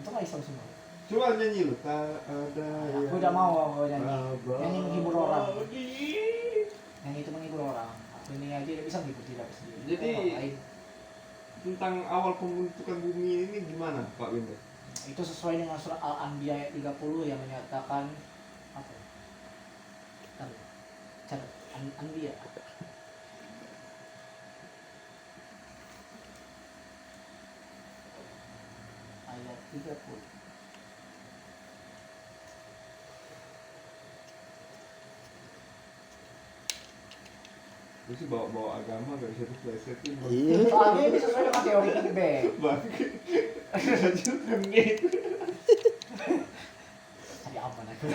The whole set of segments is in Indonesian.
Itu nggak Islam semua. Coba nyanyi lu. Tak ada. Aku udah mau aku nyanyi. abadi. Nyanyi menghibur orang. Yang itu menghibur orang. Aku ini aja dia bisa menghibur diri aku sendiri. Jadi Orang lain. tentang awal pembentukan bumi ini gimana Pak Windu? Itu sesuai dengan surah Al-Anbiya ayat 30 yang menyatakan apa? Cara Anbiya. Ayat 30. Lu sih bawa agama gak bisa diplesetin. Iya. Soalnya ini sesuai dengan teori Big Bang. Tadi apa aku?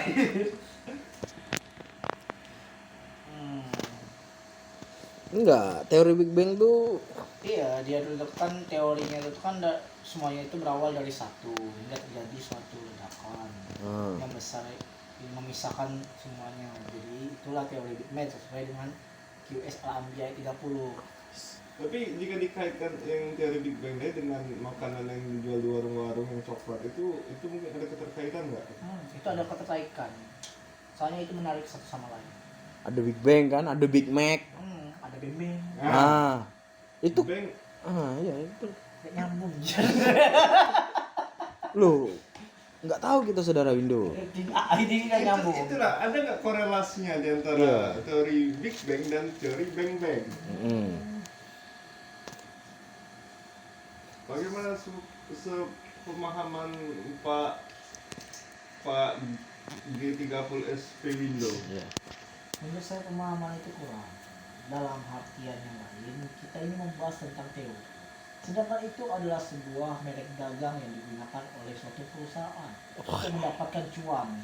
Enggak, teori Big Bang tuh Iya, dia dulu kan teorinya itu kan semuanya itu berawal dari satu hingga terjadi suatu ledakan yang besar yang memisahkan semuanya. Jadi itulah teori Big Bang sesuai dengan QS Al-Anbiya 30. Tapi jika dikaitkan yang teori Big Bang ini dengan makanan yang dijual di warung-warung yang coklat itu mungkin ada keterkaitan nggak? Itu ada keterkaitan. Soalnya itu menarik satu sama lain. ada Big Bang kan, ada Big Mac. Ada bembeng. Itu Big Bang. iya itu. Kayak nyambung. Loh, nggak tahu kita saudara Windu. Ini kan nyambung. Itulah, ada nggak korelasinya di antara teori Big Bang dan teori Bang Bang? Bagaimana pemahaman Pak G30SP Window? Iya. Menurut saya pemahaman itu kurang. Dalam artian yang lain, kita ini membahas tentang teori. Sedangkan itu adalah sebuah merek dagang yang digunakan oleh suatu perusahaan untuk mendapatkan cuan.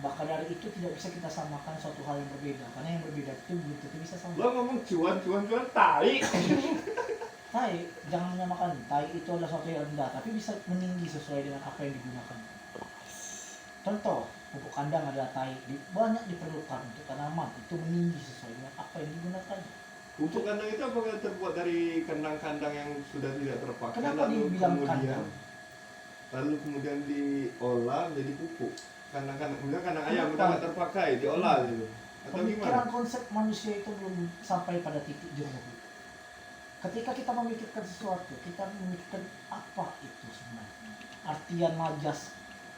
Bahkan dari itu tidak bisa kita samakan suatu hal yang berbeda, karena yang berbeda itu belum tentu bisa sama. Lo ngomong cuan tai. Tai, jangan menyamakan. Tai itu adalah suatu yang rendah, tapi bisa meninggi sesuai dengan apa yang digunakan. Contoh, pupuk kandang adalah tai, banyak diperlukan untuk tanaman, itu meninggi sesuai dengan apa yang digunakan. Pupuk kandang itu apakah terbuat dari kandang-kandang yang sudah tidak terpakai? Kenapa dibilang kandang? Lalu kemudian diolah menjadi pupuk. Kandang-kandang, kemudian kandang ayam Kenapa? udah nggak terpakai, diolah gitu. Atau Pemikiran gimana? konsep manusia itu belum sampai pada titik jenuh. Ketika kita memikirkan sesuatu, kita memikirkan apa itu sebenarnya. Artian majas,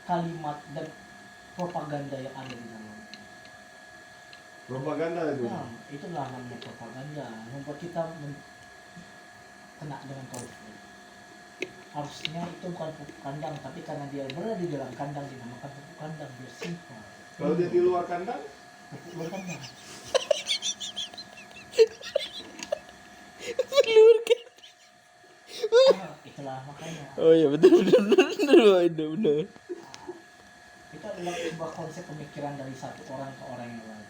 kalimat, dan propaganda yang ada di dalam. Propaganda itu. Nah, itulah namanya propaganda. Membuat kita kena dengan konflik. Harusnya itu bukan pupuk kandang, tapi karena dia berada di dalam kandang dinamakan pupuk kandang, biar simpel. Kalau dia di luar kandang? Pupuk luar kandang. Itulah makanya. Oh iya betul. Benar. Itu adalah sebuah konsep pemikiran dari satu orang ke orang yang lain.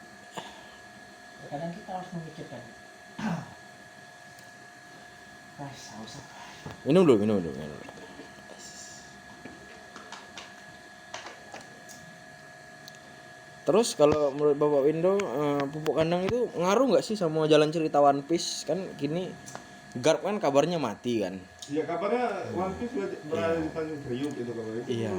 Kadang kita harus memikirkan. Guys, haus apa? Minum dulu. Terus kalau menurut Bapak Windu, pupuk kandang itu ngaruh nggak sih sama jalan cerita One Piece? Kan gini, Garp kan kabarnya mati kan? Ya kabarnya One Piece berada di Tanjung Priuk itu kabarnya. Itu Iya.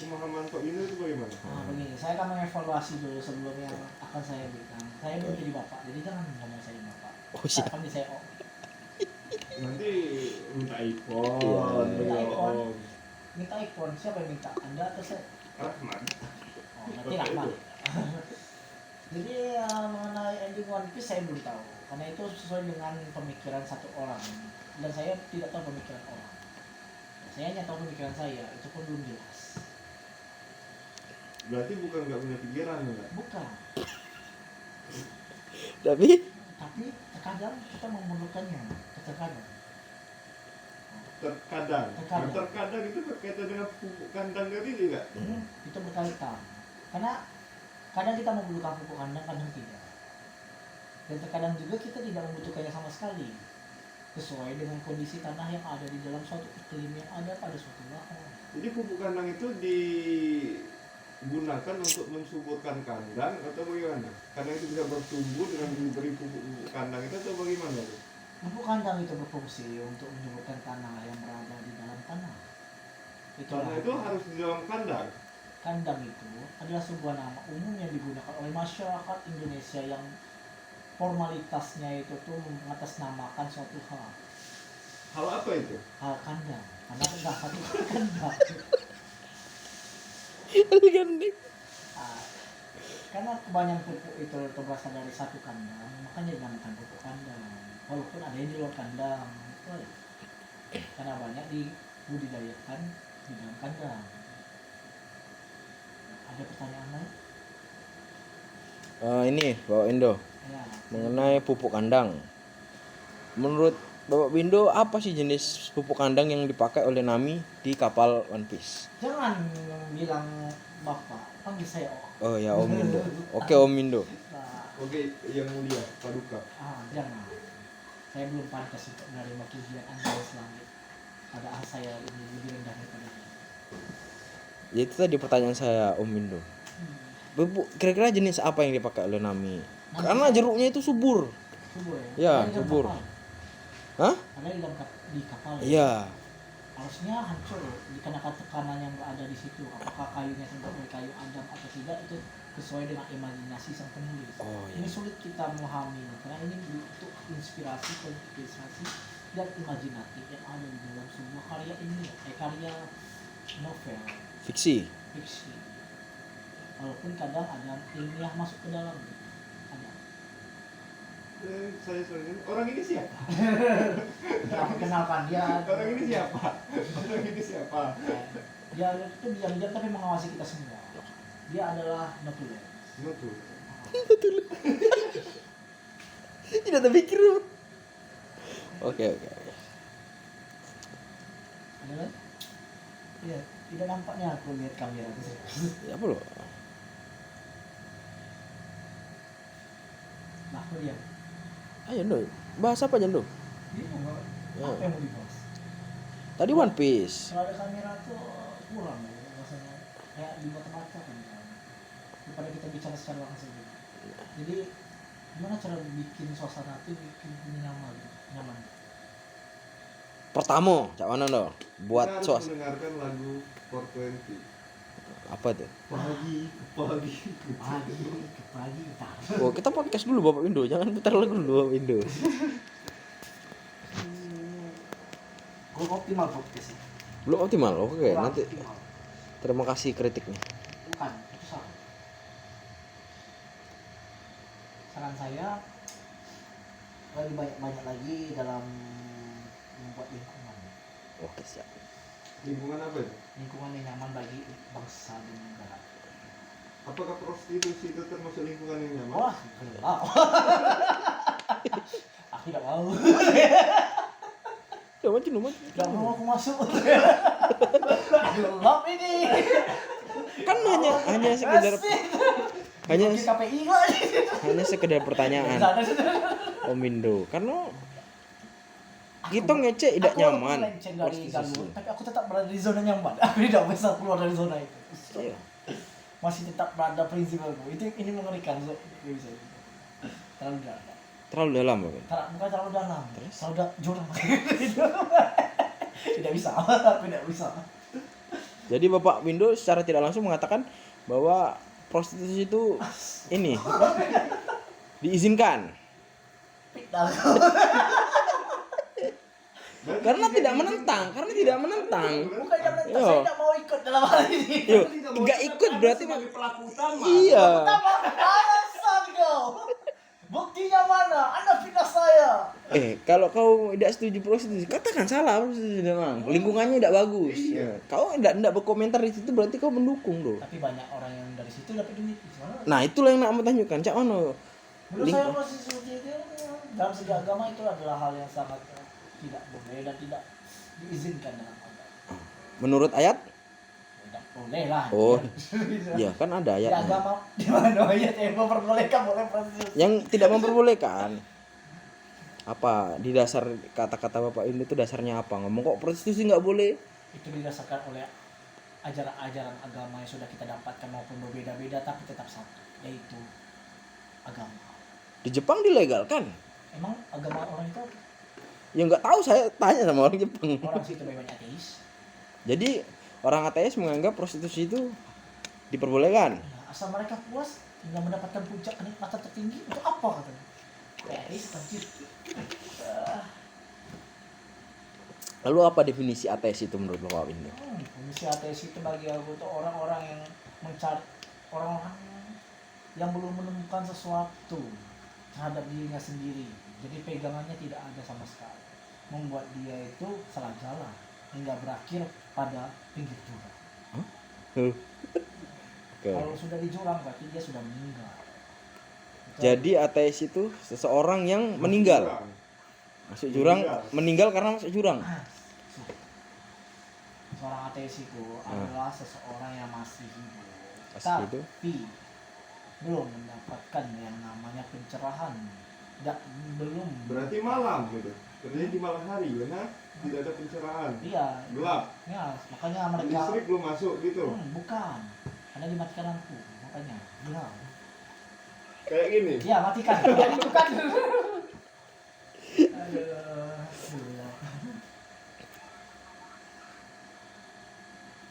pemahaman Pak Windu itu bagaimana? Nah, begini, saya akan mengevaluasi dulu sebelum yang akan saya berikan. Saya belum jadi bapak, jadi jangan ngomong saya bapak. Oh siap. Kapan saya om? Nanti minta Iya. iPhone, Minta iPhone. Om. Minta iPhone, siapa yang minta? Anda atau saya? Rahman. Oh, nanti Rahman. Jadi mengenai ending One Piece saya belum tahu, karena itu sesuai dengan pemikiran satu orang dan saya tidak tahu pemikiran orang. Saya hanya tahu pemikiran saya, itu pun belum jelas. Berarti bukan nggak punya pikiran enggak? Bukan, Tapi tapi terkadang kita memerlukannya, terkadang. Terkadang. Terkadang. Nah, terkadang itu berkaitan dengan pupuk kandang tadi tidak? Itu berkaitan, karena kadang kita membutuhkan pupuk kandang, kadang tidak. Dan terkadang juga kita tidak membutuhkannya sama sekali, sesuai dengan kondisi tanah yang ada di dalam suatu iklim yang ada pada suatu lahan. Jadi pupuk kandang itu digunakan untuk mensuburkan kandang atau bagaimana? Kandang itu bisa bertumbuh dengan diberi pupuk kandang itu atau bagaimana tuh? Pupuk kandang itu berfungsi untuk menyuburkan tanah yang berada di dalam tanah. Itulah. Karena itu harus di dalam kandang. Kandang itu adalah sebuah nama umum yang digunakan oleh masyarakat Indonesia yang formalitasnya itu tuh mengatasnamakan suatu hal. Hal apa itu? Hal kandang. Karena enggak satu kandang. Gandeng. Ah, karena kebanyakan pupuk itu berasal dari satu kandang, makanya dinamakan pupuk kandang. Walaupun ada yang di luar kandang, itu aja. Karena banyak dibudidayakan di dalam kandang. Ada pertanyaan lain? Ini Bapak Indo Ya. mengenai pupuk kandang. Menurut Bapak Windo, apa sih jenis pupuk kandang yang dipakai oleh Nami di kapal One Piece? Jangan bilang bapak, panggil saya Om. Oh ya Om Windo. Oke Om Windo. Nah, Oke, yang mulia, Paduka. jangan. Saya belum pantas untuk menerima pujian Anda yang selangit. Padahal saya ini lebih rendah daripada ini. Ya itu tadi pertanyaan saya Om Windo. Pupuk kira-kira jenis apa yang dipakai oleh Nami? Karena jeruknya itu subur. Subur ya? Ya, Ada di dalam subur. kapal. Hah? Ada di dalam di kapal ya? Iya. Harusnya hancur dikarenakan tekanan yang berada di situ. Apakah kayunya terbuat dari kayu adam atau tidak itu sesuai dengan imajinasi sang penulis. Oh, iya. Ini sulit kita memahami karena ini bentuk inspirasi, politisasi dan imajinatif yang ada di dalam sebuah karya ini, karya novel Fiksi. fiksi. Walaupun kadang ada ilmiah masuk ke dalam, ada. Saya sebenarnya orang ini siapa? Nah, kenalkan dia. Orang ini siapa? Orang ini siapa? Dia itu diam-diam tapi mengawasi kita semua. Dia adalah Notulen. Betul. Tidak terpikir. Oke. Ada lagi? Iya, tidak nampaknya aku lihat kamera itu. Ya apa loh? Nah, aku lihat. Ayo Ndo, bahas apa aja Ndo? Dia mau Ya. apa yang mau dibahas? Tadi One Piece. Kalau ada kamera tuh kurang ya, rasanya kayak dibaca-baca kan. Daripada kita bicara secara langsung. Jadi gimana cara bikin suasana itu bikin nyaman, nyaman. Pertama, cak mana Ndo? Buat Kita harus suas. mendengarkan lagu 420. Apa tuh? Pagi. Pagi ke pagi entar. Oh, kita podcast dulu Bapak Windo, jangan putar lagu dulu Bapak Windo. Gue optimal podcast ini. Belum optimal. Oke, Kurang nanti optimal. terima kasih kritiknya. Bukan, itu salah. Saran saya lebih banyak lagi dalam membuat lingkungan. Oke, siap. Lingkungan apa itu? Lingkungan yang nyaman bagi bangsa dan negara. Apakah prostitusi itu termasuk lingkungan yang nyaman? Wah, gelap. Aku tidak mau. Ya maju. Tidak mau aku masuk. Gelap ini. Kan hanya sekedar hanya Bikin KPI kok. hanya sekedar pertanyaan Om Windo. Karena kita ngecek tidak nyaman. Aku melenceng dari prostitusi. jalur, tapi aku tetap berada di zona nyaman. Aku tidak bisa keluar dari zona itu. Iya. Masih tetap berada prinsipku. Ini mengerikan. Tidak bisa. Terlalu dalam. Terlalu dalam Bapak. Bukan terlalu dalam. Terus? Terlalu jurang. Tidak bisa. Tidak bisa. Jadi Bapak Windo secara tidak langsung mengatakan bahwa prostitusi itu ini diizinkan karena tidak menentang, Bukan yang menentang, Yo. saya tidak mau ikut dalam hal ini. Yo, nggak ikut berarti sebagai pelaku utama. iya. Alasan kau. Buktinya mana? Anda fitnah saya. Kalau kau tidak setuju prostitusi, katakan salah prostitusi memang. Lingkungannya tidak bagus. Iya. Kau tidak berkomentar di situ berarti kau mendukung loh. Tapi banyak orang yang dari situ dapat duit. Gimana? Nah, itulah yang nak mau tanyakan. Cak mana? Menurut saya prostitusi itu dalam segi agama itu adalah hal yang sangat tidak boleh dan tidak diizinkan dalam agama. Menurut ayat? Tidak boleh lah. Oh. Ya, kan ada Di ayatnya. agama di mana ayat yang memperbolehkan boleh prostitusi? Yang tidak memperbolehkan. Apa di dasar kata-kata Bapak ini itu dasarnya apa? Ngomong kok prostitusi nggak boleh? Itu didasarkan oleh ajaran-ajaran agama yang sudah kita dapatkan maupun berbeda-beda tapi tetap satu, yaitu agama. Di Jepang dilegalkan. Emang agama orang itu Ya nggak tahu, saya tanya sama orang Jepang. orang situ banyak ateis. Jadi orang ateis menganggap prostitusi itu diperbolehkan. Nah, asal mereka puas hingga mendapatkan puncak kenikmatan tertinggi, untuk apa katanya? Anjir. Lalu apa definisi ateis itu menurut Bapak Windu? Fungsi ateis itu bagi aku itu orang-orang yang mencari, orang-orang yang belum menemukan sesuatu terhadap dirinya sendiri. Jadi pegangannya tidak ada sama sekali. Membuat dia itu salah jalan hingga berakhir pada pinggir jurang. Kalau sudah di jurang berarti dia sudah meninggal. Jadi ateis itu seseorang yang meninggal. Masuk jurang, meninggal karena masuk jurang. Seorang ateis itu adalah seseorang yang masih hidup, Masih hidup. tapi belum mendapatkan yang namanya pencerahan. Belum. Berarti malam gitu. Kerjanya di malam hari, benar? Tidak ada pencerahan. Iya. Gelap. Ya, makanya mereka. Listrik belum masuk gitu. Bukan. Karena dimatikan lampu, makanya gelap. Kayak gini. Ya, matikan. Jadi bukan.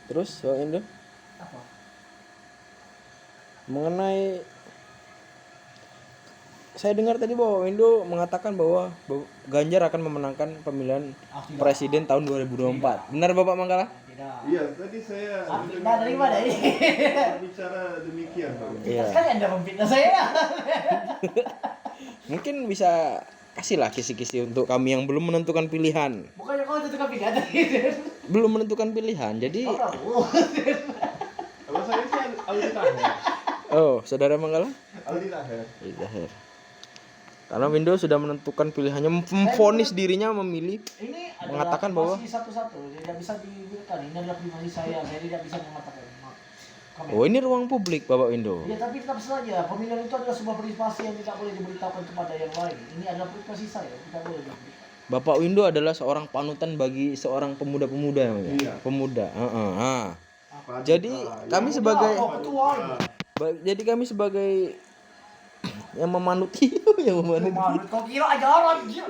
Terus Bapak Windu Apa? mengenai, saya dengar tadi bahwa Windu mengatakan bahwa Ganjar akan memenangkan pemilihan Tidak. presiden tahun 2024. Benar Bapak Manggala? Tidak. Iya, tadi saya Nah, dari mana ini? bicara demikian, Pak. Iya. Sekali Anda memfitnah saya. Mungkin bisa kasihlah kisi-kisi untuk kami yang belum menentukan pilihan. Bukannya kau tentukan pilihan tadi. Belum menentukan pilihan. Jadi Kalau saya sih Aldi Taher. oh, Saudara Manggala? Aldi Taher. Zahir. Karena Windu sudah menentukan pilihannya, memvonis dirinya memilih. Ini adalah Mengatakan bahwa- privasi satu-satu, tidak bisa dibiarkan. Ini adalah privasi saya tidak bisa mengatakan. Komen. Oh, ini ruang publik Bapak Windu. Ya, tapi tetap saja pemilihan itu adalah sebuah privasi yang tidak boleh diberitahukan kepada yang lain. Ini adalah privasi saya, tidak boleh diberikan. Bapak Windu adalah seorang panutan bagi seorang pemuda-pemuda ya? Iya. Pemuda. Apa Jadi kita kami yang- sebagai Oh, ketua. jadi kami sebagai yang memanuti yang memanuti Malu, kau kira ajaran dia.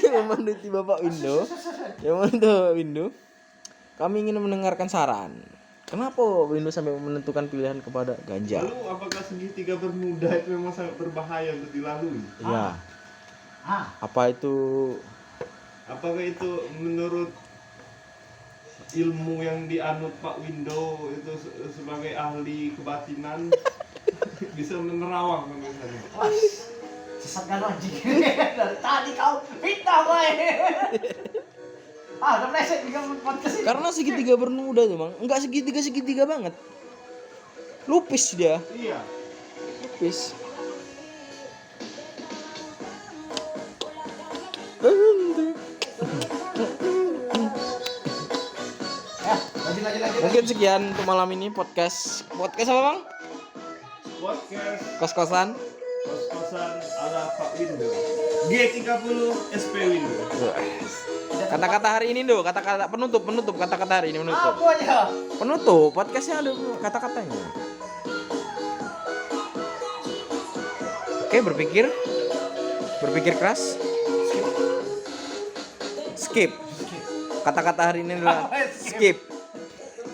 yang memanuti Bapak Windu, yang memanuti Bapak Windu, kami ingin mendengarkan saran. Kenapa Windu sampai menentukan pilihan kepada Ganjar? Lalu apakah segitiga bermuda itu memang sangat berbahaya untuk dilalui? Ya, Ah, apa itu? Apakah itu menurut ilmu yang dianut Pak Windo itu sebagai ahli kebatinan bisa menerawang misalnya? wah, sesat kan anjing. Dari tadi kau fitnah boy. Udah meleset juga podcast ini. Karena segitiga bermuda tuh, Bang. Enggak segitiga banget. Lupis dia, Iya. lupis. Ya, lanjut. Mungkin sekian untuk malam ini podcast apa Bang? Podcast Kos-kosan. kos-kosan ala Pak Windo. G30 SP Windo. Kata-kata hari ini Do, kata-kata penutup kata-kata hari ini penutup. Apa aja? Penutup podcastnya ada kata-katanya. Oke, berpikir keras. Skip. Kata-kata hari ini adalah skip.